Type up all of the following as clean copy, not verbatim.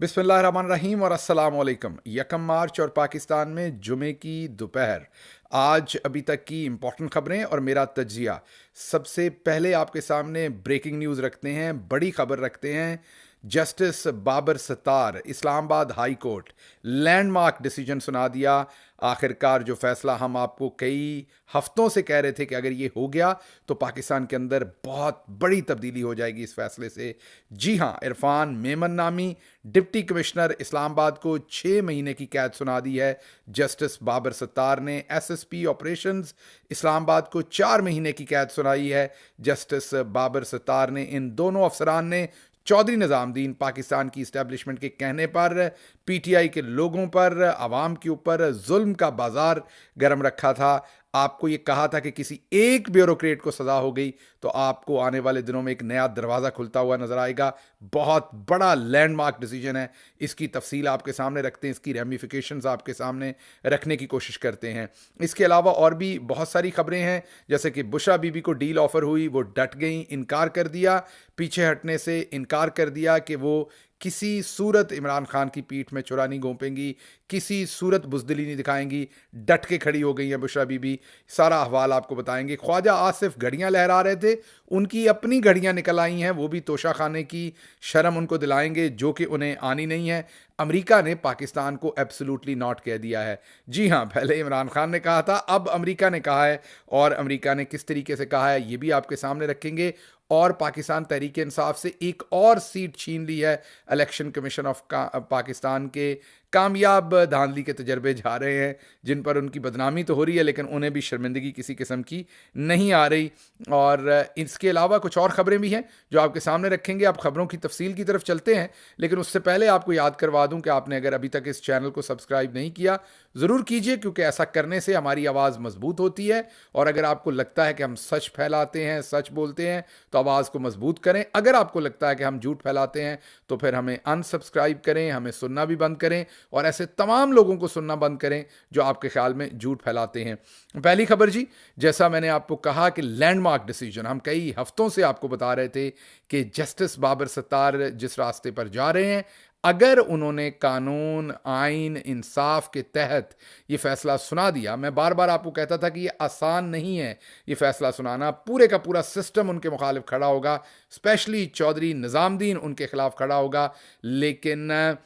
बिस्मिल्लाहिर्रहमानिर्रहीम और अस्सलाम वालेकुम। यकम मार्च और पाकिस्तान में जुमे की दोपहर। आज अभी तक की इम्पोर्टेंट खबरें और मेरा तज्जिया। सबसे पहले आपके सामने ब्रेकिंग न्यूज़ रखते हैं, बड़ी खबर रखते हैं। Justice Babar Sattar, Islamabad high court, landmark decision सुना दिया। आखिरकार जो फैसला हम आपको कई हफ्तों से कह रहे थे कि अगर ये हो गया तो पाकिस्तान के अंदर बहुत बड़ी तब्दीली हो जाएगी इस फैसले से। जी हाँ, इरफान मेमन नामी डिप्टी कमिश्नर इस्लामाबाद को 6 महीने की कैद सुना दी है जस्टिस बाबर सत्तार ने। एसएसपी ऑपरेशंस इस्लामाबाद को 4 महीने की कैद सुनाई है जस्टिस बाबर सत्तार ने। इन दोनों अफसरान ने चौधरी निज़ामुद्दीन पाकिस्तान की इस्टेब्लिशमेंट के कहने पर पीटीआई के लोगों पर, आवाम के ऊपर जुल्म का बाजार गर्म रखा था। आपको ये कहा था कि किसी एक ब्यूरोक्रेट को सजा हो गई तो आपको आने वाले दिनों में एक नया दरवाज़ा खुलता हुआ नजर आएगा। बहुत बड़ा लैंडमार्क डिसीजन है, इसकी तफसील आपके सामने रखते हैं, इसकी रेमिफिकेशंस आपके सामने रखने की कोशिश करते हैं। इसके अलावा और भी बहुत सारी खबरें हैं, जैसे कि बुशरा बीबी को डील ऑफर हुई, वो डट गई, इनकार कर दिया, पीछे हटने से इनकार कर दिया कि वो किसी सूरत इमरान खान की पीठ में छुरा नहीं घोंपेंगी, किसी सूरत बुजदिली नहीं दिखाएंगी, डट के खड़ी हो गई हैं बुशरा बीबी। सारा अहवाल आपको बताएंगे। ख्वाजा आसिफ घड़ियां लहरा रहे थे, उनकी अपनी घड़ियां निकल आई हैं, वो भी तोशा खाने की शर्म उनको दिलाएंगे जो कि उन्हें आनी नहीं है। अमेरिका ने पाकिस्तान को एब्सोल्युटली नॉट कह दिया है। जी हाँ, पहले इमरान खान ने कहा था, अब अमेरिका ने कहा है, और अमेरिका ने किस तरीके से कहा है ये भी आपके सामने रखेंगे। और पाकिस्तान तहरीक इंसाफ से एक और सीट छीन ली है इलेक्शन कमीशन ऑफ पाकिस्तान के। कामयाब धांधली के तजर्बे जा रहे हैं, जिन पर उनकी बदनामी तो हो रही है लेकिन उन्हें भी शर्मिंदगी किसी किस्म की नहीं आ रही। और इसके अलावा कुछ और खबरें भी हैं जो आपके सामने रखेंगे। आप खबरों की तफसील की तरफ चलते हैं, लेकिन उससे पहले आपको याद करवा दूं कि आपने अगर अभी तक इस चैनल को सब्सक्राइब नहीं किया ज़रूर कीजिए, क्योंकि ऐसा करने से हमारी आवाज़ मजबूत होती है। और अगर आपको लगता है कि हम सच फैलाते हैं, सच बोलते हैं, तो आवाज़ को मजबूत करें। अगर आपको लगता है कि हम झूठ फैलाते हैं तो फिर हमें अनसब्सक्राइब करें, हमें सुनना भी बंद करें, और ऐसे तमाम लोगों को सुनना बंद करें जो आपके ख्याल में झूठ फैलाते हैं। पहली खबर जी, जैसा मैंने आपको कहा कि लैंडमार्क डिसीजन, हम कई हफ्तों से आपको बता रहे थे कि जस्टिस बाबर सत्तार जिस रास्ते पर जा रहे हैं, अगर उन्होंने कानून, आइन, इंसाफ के तहत ये फैसला सुना दिया। मैं बार बार आपको कहता था कि ये आसान नहीं है ये फैसला सुनाना, पूरे का पूरा सिस्टम उनके मुखालिफ खड़ा होगा, स्पेशली चौधरी निज़ामुद्दीन उनके खिलाफ खड़ा होगा। लेकिन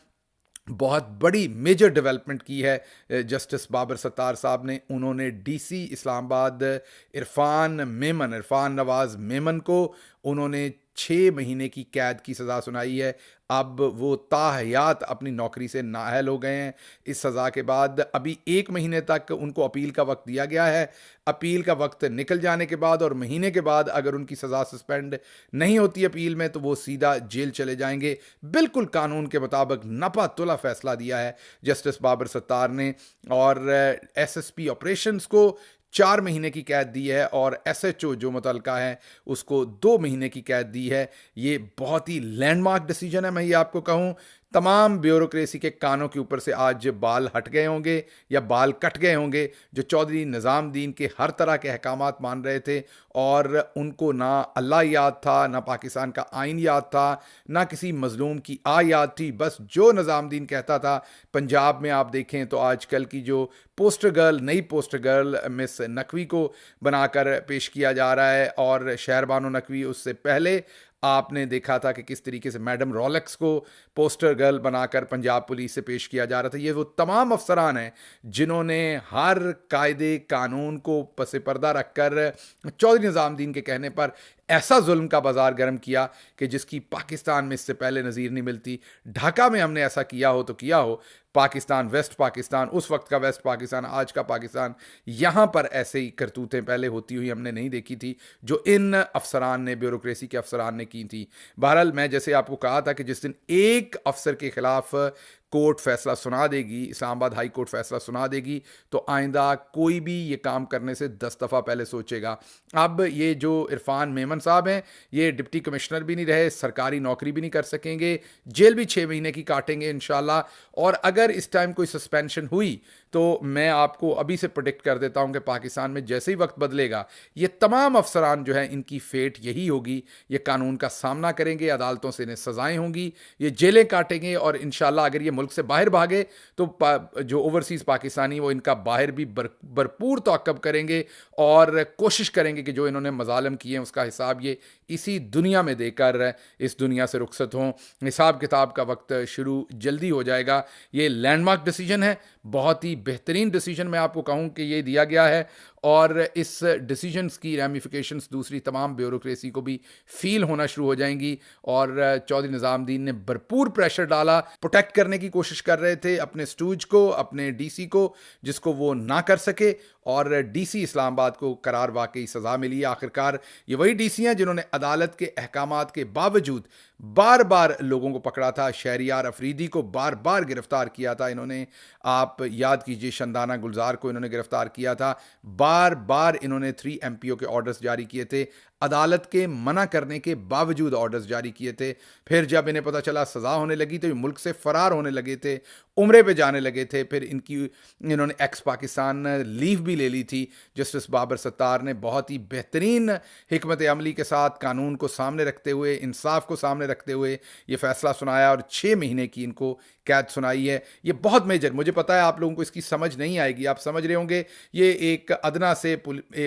बहुत बड़ी मेजर डेवलपमेंट की है जस्टिस बाबर सत्तार साहब ने। उन्होंने डीसी इस्लामाबाद इरफान नवाज मेमन को उन्होंने 6 महीने की कैद की सज़ा सुनाई है। अब वो ताहयात अपनी नौकरी से नाअहल हो गए हैं इस सज़ा के बाद। अभी 1 महीने तक उनको अपील का वक्त दिया गया है। अपील का वक्त निकल जाने के बाद और महीने के बाद अगर उनकी सज़ा सस्पेंड नहीं होती अपील में तो वो सीधा जेल चले जाएंगे। बिल्कुल कानून के मुताबिक नपा तुला फैसला दिया है जस्टिस बाबर सत्तार ने। और एसएसपी ऑपरेशंस को 4 महीने की कैद दी है और एसएचओ जो मुतलका है उसको 2 महीने की कैद दी है। ये बहुत ही लैंडमार्क डिसीजन है। मैं ये आपको कहूँ, तमाम ब्यूरोक्रेसी के कानों के ऊपर से आज बाल हट गए होंगे या बाल कट गए होंगे जो चौधरी निज़ामुद्दीन के हर तरह के अहकामात मान रहे थे। और उनको ना अल्लाह याद था, ना पाकिस्तान का आइन याद था, ना किसी मजलूम की आ याद थी। बस जो निज़ामुद्दीन कहता था। पंजाब में आप देखें तो आजकल की जो पोस्टर गर्ल, नई पोस्टर गर्ल मिस नकवी को बनाकर पेश किया जा रहा है, और शहरबानो नकवी उससे पहले आपने देखा था कि किस तरीके से मैडम रॉलेक्स को पोस्टर गर्ल बनाकर पंजाब पुलिस से पेश किया जा रहा था। ये वो तमाम अफसरान हैं जिन्होंने हर कायदे कानून को पसे पर्दा रखकर चौधरी निज़ामुद्दीन के कहने पर ऐसा जुल्म का बाजार गर्म किया कि जिसकी पाकिस्तान में इससे पहले नज़ीर नहीं मिलती। ढाका में हमने ऐसा किया हो तो किया हो, पाकिस्तान, वेस्ट पाकिस्तान, उस वक्त का वेस्ट पाकिस्तान, आज का पाकिस्तान, यहाँ पर ऐसे ही करतूतें पहले होती हुई हमने नहीं देखी थी जो इन अफसरान ने, ब्यूरोक्रेसी के अफसरान ने की थी। बहरहाल, मैं जैसे आपको कहा था कि जिस दिन एक अफसर के खिलाफ कोर्ट फैसला सुना देगी, इस्लामाबाद हाई कोर्ट फैसला सुना देगी, तो आइंदा कोई भी ये काम करने से 10 दफ़ा पहले सोचेगा। अब ये जो इरफान मेमन साहब हैं, ये डिप्टी कमिश्नर भी नहीं रहे, सरकारी नौकरी भी नहीं कर सकेंगे, जेल भी 6 महीने की काटेंगे इंशाल्लाह। और अगर इस टाइम कोई सस्पेंशन हुई तो मैं आपको अभी से प्रेडिक्ट कर देता हूं कि पाकिस्तान में जैसे ही वक्त बदलेगा, ये तमाम अफसरान जो है इनकी फेट यही होगी, ये कानून का सामना करेंगे, अदालतों से इन्हें सजाएं होंगी, ये जेलें काटेंगे और इंशाल्लाह अगर ये मुल्क से बाहर भागे तो जो ओवरसीज़ पाकिस्तानी वो इनका बाहर भी भरपूर ताक़ब करेंगे और कोशिश करेंगे कि जो इन्होंने मजालम किए हैं उसका हिसाब ये इसी दुनिया में देकर इस दुनिया से रुखसत हों। हिसाब किताब का वक्त शुरू जल्दी हो जाएगा। ये लैंडमार्क डिसीजन है, बहुत ही बेहतरीन डिसीजन मैं आपको कहूँ कि ये दिया गया है और इस डिसीजंस की रैमिफिकेशंस दूसरी तमाम ब्यूरोक्रेसी को भी फील होना शुरू हो जाएंगी। और चौधरी निज़ामुद्दीन ने भरपूर प्रेशर डाला, प्रोटेक्ट करने की कोशिश कर रहे थे अपने स्टूज को, अपने डीसी को, जिसको वो ना कर सके, और डीसी इस्लामाबाद को करार वाकई सज़ा मिली। आखिरकार ये वही डीसी हैं जिन्होंने अदालत के अहकामात के बावजूद बार बार लोगों को पकड़ा था। शहरियार अफरीदी को बार बार गिरफ्तार किया था इन्होंने, आप याद कीजिए शंदाना गुलजार को इन्होंने गिरफ्तार किया था, बार बार इन्होंने 3 MPO के ऑर्डर्स जारी किए थे, अदालत के मना करने के बावजूद ऑर्डर्स जारी किए थे। फिर जब इन्हें पता चला सज़ा होने लगी तो ये मुल्क से फ़रार होने लगे थे, उम्रे पे जाने लगे थे। फिर इन्होंने एक्स पाकिस्तान लीव भी ले ली थी। जस्टिस बाबर सत्तार ने बहुत ही बेहतरीन हिकमत अमली के साथ कानून को सामने रखते हुए, इंसाफ को सामने रखते हुए ये फैसला सुनाया और 6 महीने की इनको कैद सुनाई है। ये बहुत मेजर, मुझे पता है आप लोगों को इसकी समझ नहीं आएगी, आप समझ रहे होंगे ये एक अदना से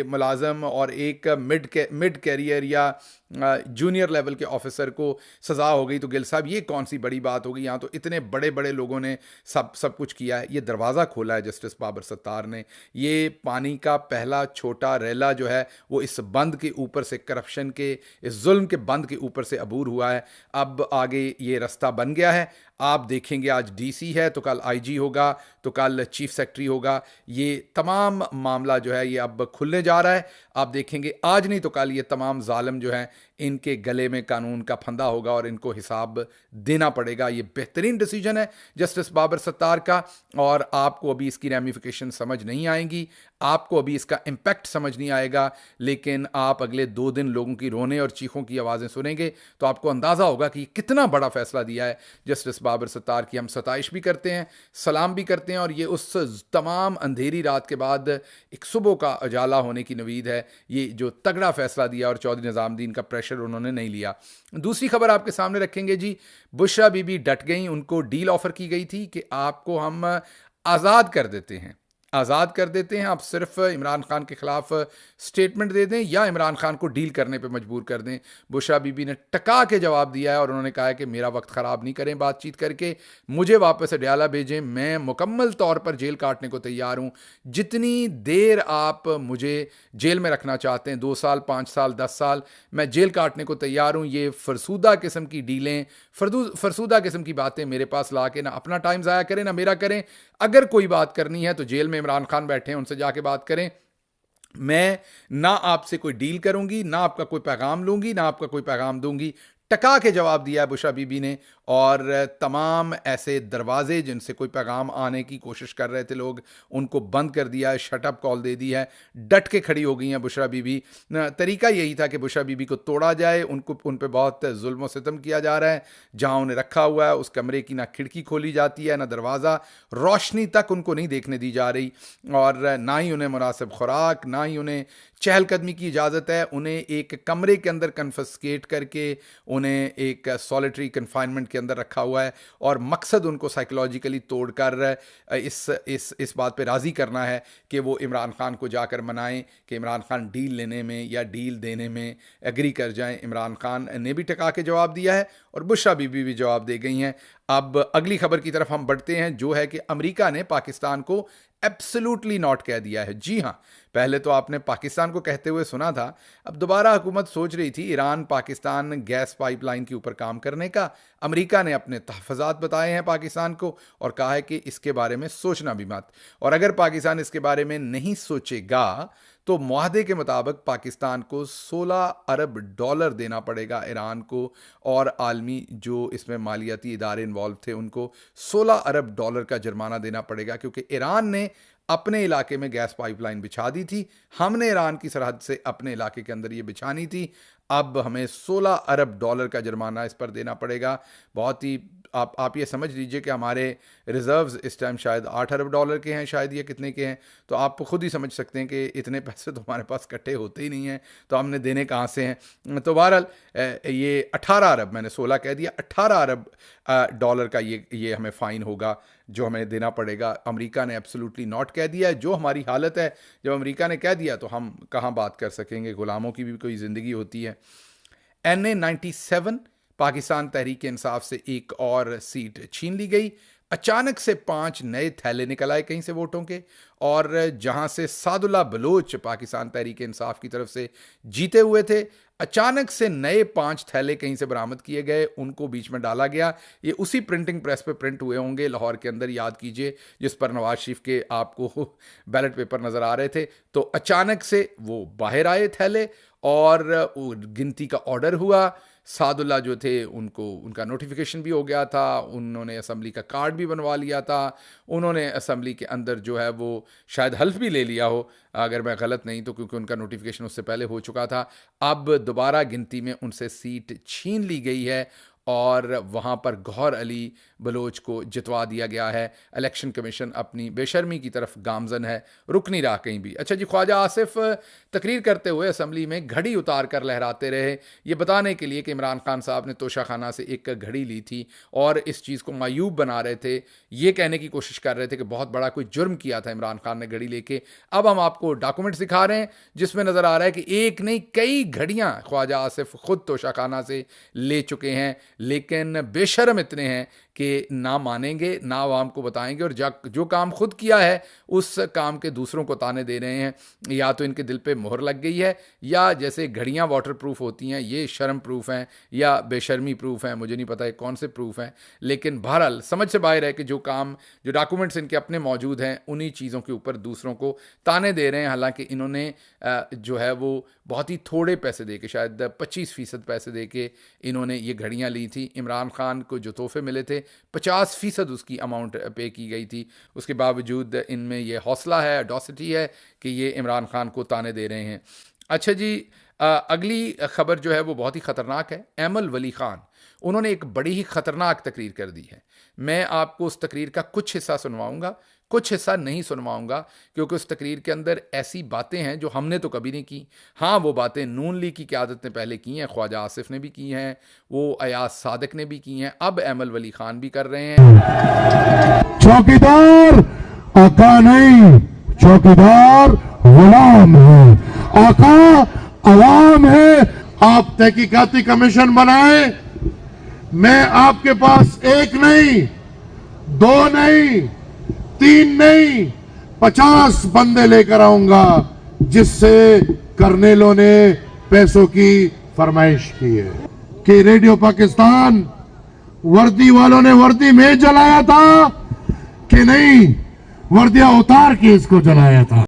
मुलाजम और एक मिड कैरियर या जूनियर लेवल के ऑफिसर को सज़ा हो गई तो गिल साहब ये कौन सी बड़ी बात होगी, यहाँ तो इतने बड़े बड़े लोगों ने सब कुछ किया है। ये दरवाज़ा खोला है जस्टिस बाबर सत्तार ने, ये पानी का पहला छोटा रेला जो है वो इस बंद के ऊपर से, करप्शन के इस जुल्म के बंद के ऊपर से अबूर हुआ है। अब आगे ये रास्ता बन गया है। आप देखेंगे आज डीसी है तो कल आईजी होगा तो कल चीफ सेक्रेटरी होगा। ये तमाम मामला जो है ये अब खुलने जा रहा है। आप देखेंगे आज नहीं तो कल ये तमाम जालिम जो हैं इनके गले में कानून का फंदा होगा और इनको हिसाब देना पड़ेगा। ये बेहतरीन डिसीजन है जस्टिस बाबर सत्तार का और आपको अभी इसकी रैमिफिकेशन समझ नहीं आएंगी, आपको अभी इसका इम्पैक्ट समझ नहीं आएगा, लेकिन आप अगले 2 दिन लोगों की रोने और चीखों की आवाज़ें सुनेंगे तो आपको अंदाज़ा होगा कि कितना बड़ा फैसला दिया है जस्टिस बाबर सत्तार की। हम सताइश भी करते हैं, सलाम भी करते हैं और ये उस तमाम अंधेरी रात के बाद एक सुबह का उजाला होने की नवीद है। ये जो तगड़ा फैसला दिया और चौधरी निज़ामुद्दीन का प्रेशर उन्होंने नहीं लिया। दूसरी खबर आपके सामने रखेंगे जी, बुशरा बीबी डट गई, उनको डील ऑफर की गई थी कि आपको हम आज़ाद कर देते हैं, आज़ाद कर देते हैं, आप सिर्फ इमरान खान के खिलाफ स्टेटमेंट दे दें या इमरान खान को डील करने पे मजबूर कर दें। बुशरा बीबी ने टका के जवाब दिया है और उन्होंने कहा है कि मेरा वक्त ख़राब नहीं करें बातचीत करके, मुझे वापस अडयाला भेजें, मैं मुकम्मल तौर पर जेल काटने को तैयार हूँ। जितनी देर आप मुझे जेल में रखना चाहते हैं, 2 साल, 5 साल, 10 साल, मैं जेल काटने को तैयार हूँ। ये फरसूदा किस्म की डीलें, फरसूदा किस्म की बातें मेरे पास ला के ना अपना टाइम ज़ाया करें ना मेरा करें। अगर कोई बात करनी है तो जेल में इमरान खान बैठे हैं, उनसे जाके बात करें। मैं ना आपसे कोई डील करूंगी, ना आपका कोई पैगाम लूंगी, ना आपका कोई पैगाम दूंगी। टका के जवाब दिया है बुशरा बीबी ने और तमाम ऐसे दरवाजे जिनसे कोई पैगाम आने की कोशिश कर रहे थे लोग, उनको बंद कर दिया है, शटअप कॉल दे दी है, डट के खड़ी हो गई हैं बुशरा बीबी। तरीका यही था कि बुशरा बीबी को तोड़ा जाए, उन पे बहुत जुल्म सितम किया जा रहा है। जहां उन्हें रखा हुआ है उस कमरे की ना खिड़की खोली जाती है, ना दरवाज़ा, रोशनी तक उनको नहीं देखने दी जा रही और ना ही उन्हें मुनासिब खुराक, ना ही उन्हें चहलकदमी की इजाज़त है। उन्हें एक कमरे के अंदर कन्फिस्केट करके उन्हें एक सॉलिटरी कन्फाइनमेंट के अंदर रखा हुआ है और मकसद उनको साइकोलॉजिकली तोड़कर इस बात पे राज़ी करना है कि वो इमरान खान को जाकर मनाएं कि इमरान खान डील लेने में या डील देने में एग्री कर जाएं। इमरान खान ने भी टका के जवाब दिया है और बुशरा बीबी भी जवाब दे गई हैं। अब अगली खबर की तरफ हम बढ़ते हैं जो है कि अमेरिका ने पाकिस्तान को एब्सोल्युटली नॉट कह दिया है। जी हाँ, पहले तो आपने पाकिस्तान को कहते हुए सुना था, अब दोबारा हुकूमत सोच रही थी ईरान पाकिस्तान गैस पाइपलाइन के ऊपर काम करने का। अमेरिका ने अपने तहफ़्फ़ुज़ात बताए हैं पाकिस्तान को और कहा है कि इसके बारे में सोचना भी मत, और अगर पाकिस्तान इसके बारे में नहीं सोचेगा तो मुआहदे के मुताबिक पाकिस्तान को $16 अरब देना पड़ेगा ईरान को, और आलमी जो इसमें मालियाती इदारे इन्वॉल्व थे उनको $16 अरब का जुर्माना देना पड़ेगा, क्योंकि ईरान ने अपने इलाके में गैस पाइपलाइन बिछा दी थी, हमने ईरान की सरहद से अपने इलाके के अंदर ये बिछानी थी। अब हमें 16 अरब डॉलर का जुर्माना इस पर देना पड़ेगा। बहुत ही आप ये समझ लीजिए कि हमारे रिजर्व्स इस टाइम शायद 8 अरब डॉलर के हैं, शायद ये कितने के हैं। तो आप खुद ही समझ सकते हैं कि इतने पैसे तो हमारे पास इकट्ठे होते ही नहीं हैं, तो हमने देने कहाँ से हैं। तो बहरहाल ये 18 अरब, मैंने 16 कह दिया, 18 अरब डॉलर का ये हमें फ़ाइन होगा जो हमें देना पड़ेगा। अमेरिका ने एब्सोल्युटली नॉट कह दिया है। जो हमारी हालत है, जब अमेरिका ने कह दिया तो हम कहाँ बात कर सकेंगे, गुलामों की भी कोई ज़िंदगी होती है। NA-97 पाकिस्तान तहरीक इंसाफ से एक और सीट छीन ली गई। अचानक से 5 नए थैले निकल आए कहीं से वोटों के, और जहां से सादुल्ला बलोच पाकिस्तान तहरीक इंसाफ की तरफ से जीते हुए थे, अचानक से नए 5 थैले कहीं से बरामद किए गए, उनको बीच में डाला गया। ये उसी प्रिंटिंग प्रेस पे प्रिंट हुए होंगे लाहौर के अंदर, याद कीजिए, जिस पर नवाज शरीफ के आपको बैलेट पेपर नजर आ रहे थे। तो अचानक से वो बाहर आए थैले, और गिनती का ऑर्डर हुआ। सादुल्ला जो थे उनको उनका नोटिफिकेशन भी हो गया था, उन्होंने असम्बली का कार्ड भी बनवा लिया था, उन्होंने असम्बली के अंदर जो है वो शायद हल्फ भी ले लिया हो, अगर मैं गलत नहीं तो, क्योंकि उनका नोटिफिकेशन उससे पहले हो चुका था। अब दोबारा गिनती में उनसे सीट छीन ली गई है, और वहाँ पर गौहर अली बलोच को जितवा दिया गया है। इलेक्शन कमीशन अपनी बेशर्मी की तरफ गामजन है, रुक नहीं रहा कहीं भी। अच्छा जी, ख्वाजा आसिफ तकरीर करते हुए असम्बली में घड़ी उतार कर लहराते रहे, ये बताने के लिए कि इमरान खान साहब ने तोशा खाना से एक घड़ी ली थी, और इस चीज़ को मायूब बना रहे थे, ये कहने की कोशिश कर रहे थे कि बहुत बड़ा कोई जुर्म किया था इमरान खान ने घड़ी लेके। अब हम आपको डॉक्यूमेंट्स दिखा रहे हैं जिसमें नज़र आ रहा है कि एक नहीं कई घड़ियाँ ख्वाजा आसिफ खुद तोशा खाना से ले चुके हैं, लेकिन बेशर्म इतने हैं कि ना मानेंगे, ना आवाम को बताएंगे, और जो काम खुद किया है उस काम के दूसरों को ताने दे रहे हैं। या तो इनके दिल पे मोहर लग गई है, या जैसे घड़ियाँ वाटर प्रूफ होती हैं, ये शर्म प्रूफ हैं या बेशर्मी प्रूफ हैं, मुझे नहीं पता है कौन से प्रूफ हैं। लेकिन बहरहाल समझ से बाहर है कि जो डॉक्यूमेंट्स इनके अपने मौजूद हैं, उन्हीं चीज़ों के ऊपर दूसरों को ताने दे रहे हैं। हालांकि इन्होंने जो है वो बहुत ही थोड़े पैसे दे के, शायद 25% पैसे दे के इन्होंने ये घड़ियाँ ली थी। इमरान खान को जो तोहफे मिले थे 50% उसकी अमाउंट पे की गई थी। उसके बावजूद इनमें ये हौसला है, ऑडेसिटी है कि ये इमरान खान को ताने दे रहे हैं। अच्छा जी, अगली खबर जो है वो बहुत ही ख़तरनाक है। एमल वली ख़ान, उन्होंने एक बड़ी ही ख़तरनाक तकरीर कर दी है। मैं आपको उस तकरीर का कुछ हिस्सा सुनवाऊंगा, कुछ हिस्सा नहीं सुनवाऊंगा, क्योंकि उस तकरीर के अंदर ऐसी बातें हैं जो हमने तो कभी नहीं की। हाँ, वो बातें नून लीग की क़यादत ने पहले की हैं, ख्वाजा आसिफ ने भी की हैं, वो अयाज सादिक ने भी की हैं, अब एमल वली खान भी कर रहे हैं। चौकीदार आका नहीं, चौकीदार गुलाम है, आका अवाम है। आप तहकीकाती कमीशन बनाए, मैं आपके पास एक नहीं, दो नहीं, तीन नहीं, 50 बंदे लेकर आऊंगा, जिससे करनेलों ने पैसों की फरमाइश की है कि रेडियो पाकिस्तान वर्दी वालों ने वर्दी में जलाया था कि नहीं, वर्दियां उतार के इसको जलाया था।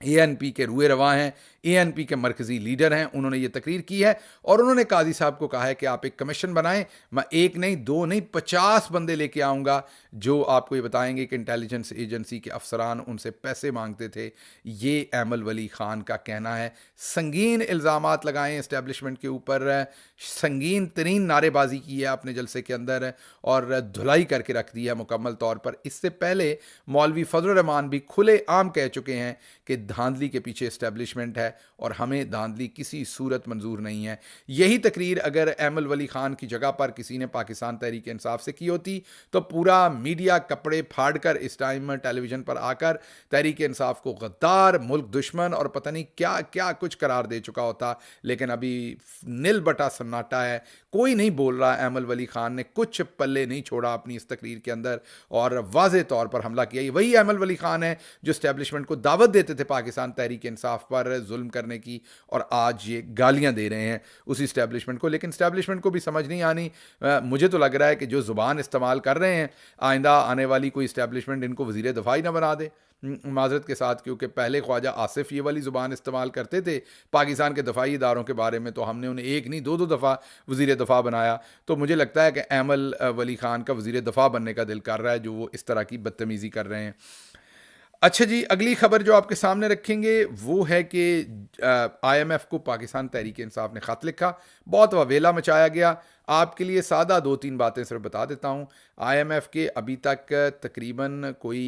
ANP के रुए रवा हैं, ANP के मरकजी लीडर हैं, उन्होंने ये तकरीर की है, और उन्होंने काजी साहब को कहा है कि आप एक कमीशन बनाएं, मैं एक नहीं, दो नहीं, 50 बंदे लेके आऊँगा जो आपको ये बताएंगे कि इंटेलिजेंस एजेंसी के अफसरान उनसे पैसे मांगते थे। ये एमल वली ख़ान का कहना है। संगीन इल्ज़ामात लगाएं इस्टेब्लिशमेंट के ऊपर, संगीन तरीन नारेबाजी की है अपने जलसे के अंदर, और धुलाई करके रख दी है मुकम्मल तौर पर। इससे पहले मौलवी फजल रहमान भी खुले आम कह चुके हैं कि धांधली के पीछे इस्टेब्लिशमेंट है, और हमें धांधली किसी सूरत मंजूर नहीं है। यही तकरीर अगर एमल वली ख़ान की जगह पर किसी ने पाकिस्तान तहरीक इंसाफ से की होती तो पूरा मीडिया कपड़े फाड़कर इस टाइम टेलीविज़न पर आकर तहरीक इंसाफ को गद्दार, मुल्क दुश्मन और पता नहीं क्या क्या कुछ करार दे चुका होता। लेकिन अभी नील बटा सन्नाटा है, कोई नहीं बोल रहा। एमल वली ख़ान ने कुछ पल्ले नहीं छोड़ा अपनी इस तकरीर के अंदर, और वाज़े तौर पर हमला किया। वही एमल वली ख़ान है जो इस्टेब्लिशमेंट को दावत देते थे पाकिस्तान तहरीक इंसाफ पर जुल्म करने की, और आज ये गालियां दे रहे हैं उसी इस्टेब्लिशमेंट को। लेकिन इस्टेब्लिशमेंट को भी समझ नहीं आनी। मुझे तो लग रहा है कि जो ज़ुबान इस्तेमाल कर रहे हैं, आइंदा आने वाली कोई इस्टेब्लिशमेंट इनको वज़ीर दफ़ा ही ना बना दे, माजरत के साथ, क्योंकि पहले ख्वाजा आसिफ ये वाली ज़ुबान इस्तेमाल करते थे पाकिस्तान के दफ़ाई इदारों के बारे में, तो हमने उन्हें एक नहीं दो दफ़ा वज़ीर दफ़ा बनाया। तो मुझे लगता है कि एमल वली ख़ान का वज़ीर दफ़ा बनने का दिल कर रहा है, जो वो इस तरह की बदतमीज़ी कर रहे हैं। अच्छा जी, अगली खबर जो आपके सामने रखेंगे वो है कि आईएमएफ को पाकिस्तान तहरीक इंसाफ ने ख़त लिखा, बहुत ववेला मचाया गया। आपके लिए सादा दो तीन बातें सिर्फ बता देता हूँ। आईएमएफ के अभी तक तकरीबन कोई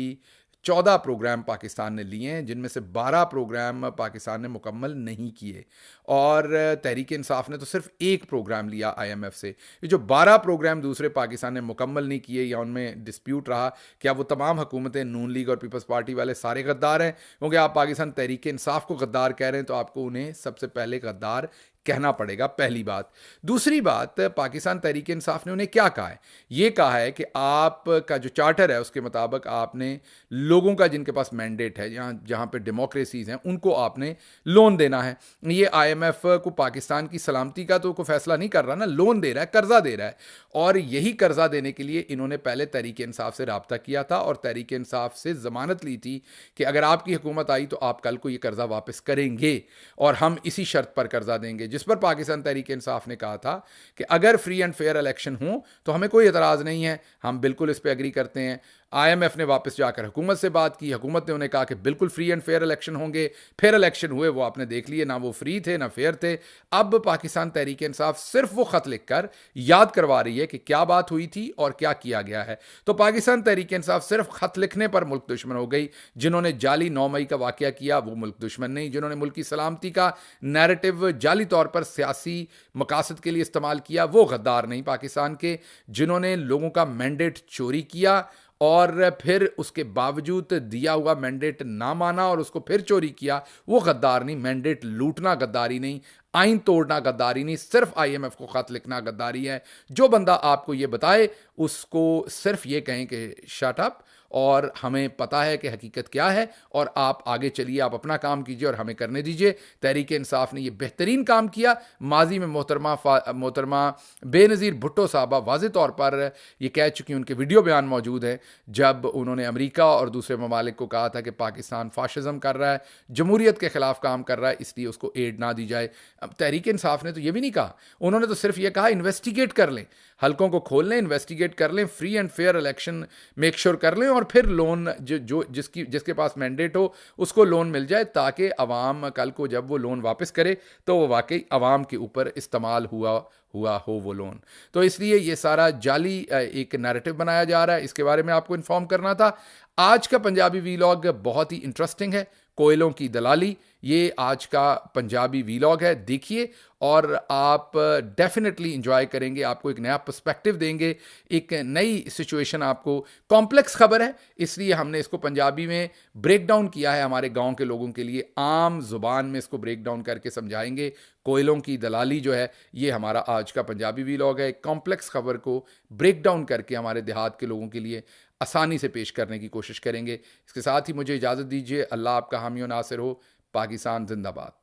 14 प्रोग्राम पाकिस्तान ने लिए हैं, जिनमें से 12 प्रोग्राम पाकिस्तान ने मुकम्मल नहीं किए, और तहरीक इंसाफ ने तो सिर्फ एक प्रोग्राम लिया आईएमएफ से। ये जो 12 प्रोग्राम दूसरे पाकिस्तान ने मुकम्मल नहीं किए या उनमें डिस्प्यूट रहा, क्या वो तमाम हुकूमतें नून लीग और पीपल्स पार्टी वाले सारे गद्दार हैं? क्योंकि आप पाकिस्तान तहरीक इंसाफ को गद्दार कह रहे हैं तो आपको उन्हें सबसे पहले गद्दार कहना पड़ेगा, पहली बात। दूसरी बात, पाकिस्तान तहरीक इंसाफ ने उन्हें क्या कहा है? ये कहा है कि आपका जो चार्टर है उसके मुताबिक आपने लोगों का, जिनके पास मैंडेट है, जहाँ पे डेमोक्रेसीज हैं, उनको आपने लोन देना है। ये आईएमएफ को पाकिस्तान की सलामती का तो कोई फैसला नहीं कर रहा ना, लोन दे रहा है, कर्जा दे रहा है। और यही कर्जा देने के लिए इन्होंने पहले तहरीक इंसाफ से रब्ता किया था और तहरीक इंसाफ से जमानत ली थी कि अगर आपकी हुकूमत आई तो आप कल को ये कर्जा वापस करेंगे और हम इसी शर्त पर कर्जा देंगे, जिस पर पाकिस्तान तहरीक इंसाफ ने कहा था कि अगर फ्री एंड फेयर इलेक्शन हो तो हमें कोई एतराज़ नहीं है, हम बिल्कुल इस पर एग्री करते हैं। आईएमएफ ने वापस जाकर हुकूमत से बात की, हुकूमत ने उन्हें कहा कि बिल्कुल फ्री एंड फेयर इलेक्शन होंगे। फिर इलेक्शन हुए, वो आपने देख लिए, ना वो फ्री थे ना फेयर थे। अब पाकिस्तान तहरीक इंसाफ सिर्फ वो खत लिखकर याद करवा रही है कि क्या बात हुई थी और क्या किया गया है। तो पाकिस्तान तहरीक इंसाफ सिर्फ खत लिखने पर मुल्क दुश्मन हो गई। जिन्होंने जाली 9 मई का वाकया किया वो मुल्क दुश्मन नहीं, जिन्होंने मुल्क की सलामती का नैरेटिव जाली तौर पर सियासी मकासद के लिए इस्तेमाल किया वो गद्दार नहीं पाकिस्तान के, जिन्होंने लोगों का मैंडेट चोरी किया और फिर उसके बावजूद दिया हुआ मैंडेट ना माना और उसको फिर चोरी किया, वो गद्दार नहीं। मैंडेट लूटना गद्दारी नहीं, आइन तोड़ना गद्दारी नहीं, सिर्फ आईएमएफ को खत लिखना गद्दारी है। जो बंदा आपको ये बताए उसको सिर्फ ये कहें कि शट अप, और हमें पता है कि हकीकत क्या है, और आप आगे चलिए, आप अपना काम कीजिए और हमें करने दीजिए। तहरीक इंसाफ ने ये बेहतरीन काम किया। माजी में मोहतरमा बेनज़ीर भुट्टो साहबा वाज़े तौर पर ये कह चुकी, उनके वीडियो बयान मौजूद हैं, जब उन्होंने अमेरिका और दूसरे ममालिक को कहा था कि पाकिस्तान फाशिज़म कर रहा है, जमहूरियत के ख़िलाफ़ काम कर रहा है, इसलिए उसको एड ना दी जाए। अब तहरीक इंसाफ ने तो ये भी नहीं कहा, उन्होंने तो सिर्फ ये कहा इन्वेस्टिगेट कर लें, हलकों को खोल लें, इन्वेस्टिगेट कर लें, free and fair election make sure कर लें, और फिर लोन जो जिसके पास मैंडेट हो उसको लोन मिल जाए, ताकि अवाम कल को जब वो लोन वापस करे तो वो वाकई अवाम के ऊपर इस्तेमाल हुआ हो वो लोन। तो इसलिए ये सारा जाली एक नैरेटिव बनाया जा रहा है, इसके बारे में आपको इन्फॉर्म करना था। आज का पंजाबी वीलॉग बहुत ही इंटरेस्टिंग है, कोयलों की दलाली, ये आज का पंजाबी वीलॉग है, देखिए और आप डेफिनेटली इंजॉय करेंगे, आपको एक नया पर्सपेक्टिव देंगे, एक नई सिचुएशन, आपको कॉम्प्लेक्स खबर है इसलिए हमने इसको पंजाबी में ब्रेक डाउन किया है हमारे गांव के लोगों के लिए, आम जुबान में इसको ब्रेक डाउन करके समझाएंगे। कोयलों की दलाली जो है ये हमारा आज का पंजाबी वीलॉग है, कॉम्प्लेक्स खबर को ब्रेक डाउन करके हमारे देहात के लोगों के लिए आसानी से पेश करने की कोशिश करेंगे। इसके साथ ही मुझे इजाज़त दीजिए, अल्लाह आपका हामी और नासिर हो। पाकिस्तान जिंदाबाद।